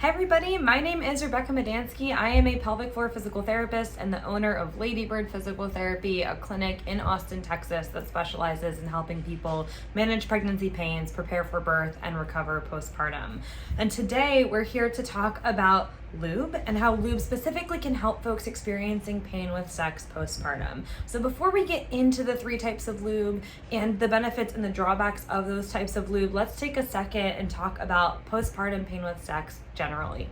Hi everybody, my name is Rebecca Medansky. I am a pelvic floor physical therapist and the owner of Ladybird Physical Therapy, a clinic in Austin, Texas that specializes in helping people manage pregnancy pains, prepare for birth, and recover postpartum. And today we're here to talk about lube and how lube specifically can help folks experiencing pain with sex postpartum. So before we get into the 3 types of lube and the benefits and the drawbacks of those types of lube, let's take a second and talk about postpartum pain with sex generally.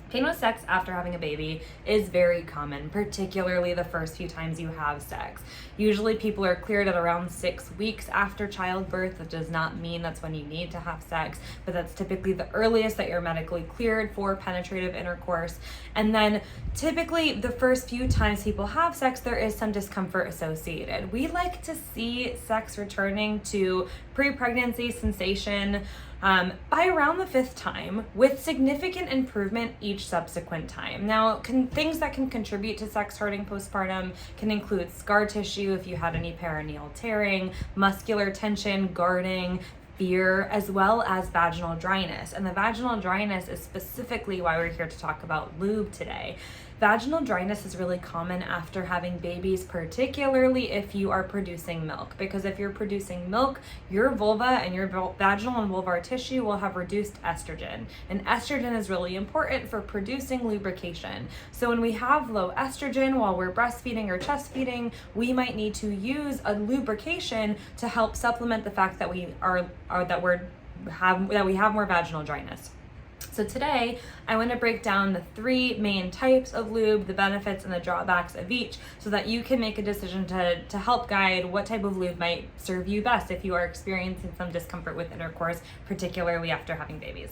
Pain with sex after having a baby is very common, particularly the first few times you have sex. Usually people are cleared at around 6 weeks after childbirth. That does not mean that's when you need to have sex, but that's typically the earliest that you're medically cleared for penetrative intercourse. And then typically the first few times people have sex, there is some discomfort associated. We like to see sex returning to pre-pregnancy sensation by around the 5th time, with significant improvement each subsequent time. Now, things that can contribute to sex hurting postpartum can include scar tissue if you had any perineal tearing, muscular tension, guarding, fear, as well as vaginal dryness. And the vaginal dryness is specifically why we're here to talk about lube today. Vaginal dryness is really common after having babies, particularly if you are producing milk, because if you're producing milk, your vulva and your vaginal and vulvar tissue will have reduced estrogen, and estrogen is really important for producing lubrication. So when we have low estrogen while we're breastfeeding or chest feeding, we might need to use a lubrication to help supplement the fact that we have more vaginal dryness. So today, I want to break down the 3 main types of lube, the benefits and the drawbacks of each, so that you can make a decision to help guide what type of lube might serve you best if you are experiencing some discomfort with intercourse, particularly after having babies.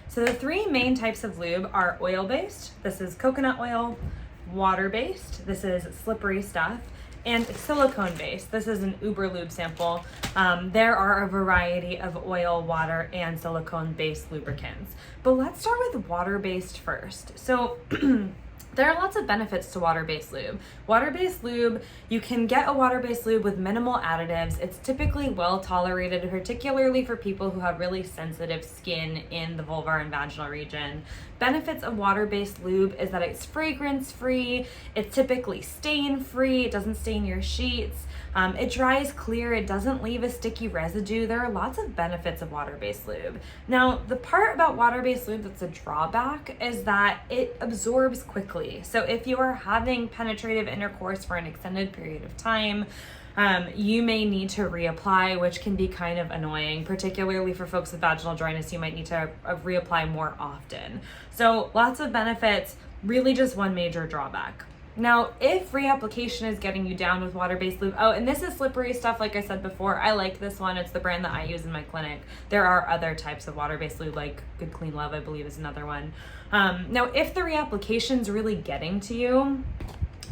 So the 3 main types of lube are oil-based, this is coconut oil, water-based, this is slippery stuff, and silicone-based. This is an Uber Lube sample. There are a variety of oil, water, and silicone-based lubricants. But let's start with water-based first. So there are lots of benefits to water-based lube. Water-based lube, you can get a water-based lube with minimal additives. It's typically well tolerated, particularly for people who have really sensitive skin in the vulvar and vaginal region. Benefits of water-based lube is that it's fragrance-free, it's typically stain-free, it doesn't stain your sheets, it dries clear, it doesn't leave a sticky residue. There are lots of benefits of water-based lube. Now, the part about water-based lube that's a drawback is that it absorbs quickly. So if you are having penetrative intercourse for an extended period of time, you may need to reapply, which can be kind of annoying, particularly for folks with vaginal dryness. You might need to reapply more often. So lots of benefits, really just one major drawback. Now, if reapplication is getting you down with water-based lube, and this is slippery stuff, like I said before, I like this one. It's the brand that I use in my clinic. There are other types of water-based lube, like Good Clean Love, I believe, is another one. Now, if the reapplication is really getting to you,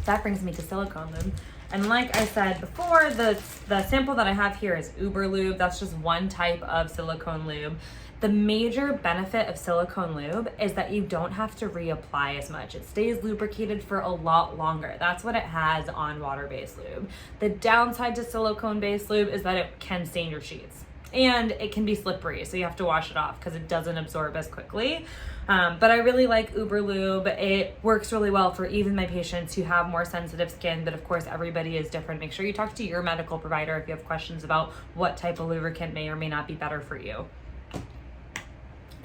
that brings me to silicone lube. And like I said before, the sample that I have here is Uber Lube. That's just one type of silicone lube. The major benefit of silicone lube is that you don't have to reapply as much. It stays lubricated for a lot longer. That's what it has on water-based lube. The downside to silicone-based lube is that it can stain your sheets. And it can be slippery, so you have to wash it off because it doesn't absorb as quickly. But I really like Uber Lube. It works really well for even my patients who have more sensitive skin, but of course everybody is different. Make sure you talk to your medical provider if you have questions about what type of lubricant may or may not be better for you.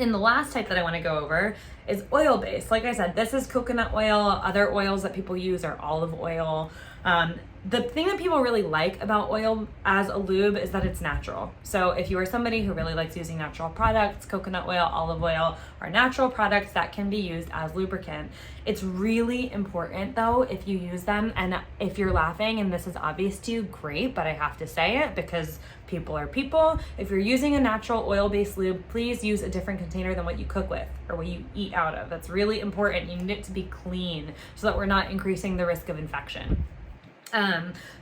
And the last type that I want to go over is oil-based. Like I said, this is coconut oil. Other oils that people use are olive oil. The thing that people really like about oil as a lube is that it's natural. So if you are somebody who really likes using natural products, coconut oil, olive oil are natural products that can be used as lubricant. It's really important though, if you use them, and if you're laughing and this is obvious to you, great, but I have to say it because people are people. If you're using a natural oil-based lube, please use a different container than what you cook with or what you eat out of. That's really important. You need it to be clean so that we're not increasing the risk of infection.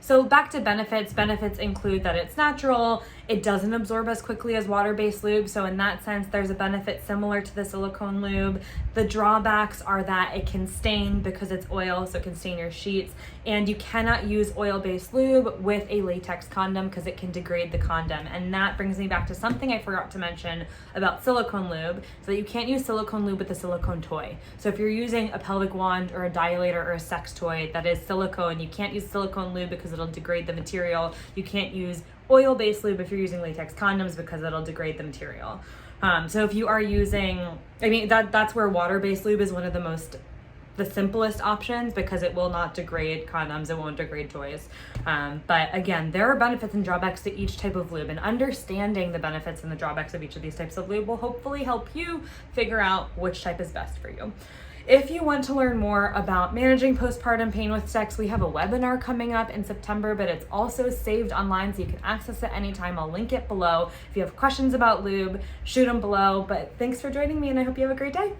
So back to benefits. Benefits include that it's natural, It doesn't absorb as quickly as water-based lube, so in that sense, there's a benefit similar to the silicone lube. The drawbacks are that it can stain because it's oil, so it can stain your sheets, and you cannot use oil-based lube with a latex condom because it can degrade the condom. And that brings me back to something I forgot to mention about silicone lube, so that you can't use silicone lube with a silicone toy. So if you're using a pelvic wand or a dilator or a sex toy that is silicone, you can't use silicone lube because it'll degrade the material. You can't use oil-based lube if you're using latex condoms because it'll degrade the material. So if you are using, that's where water-based lube is one of the simplest options because it will not degrade condoms, it won't degrade toys. But again, there are benefits and drawbacks to each type of lube, and understanding the benefits and the drawbacks of each of these types of lube will hopefully help you figure out which type is best for you. If you want to learn more about managing postpartum pain with sex, we have a webinar coming up in September, but it's also saved online so you can access it anytime. I'll link it below. If you have questions about lube, shoot them below. But thanks for joining me, and I hope you have a great day.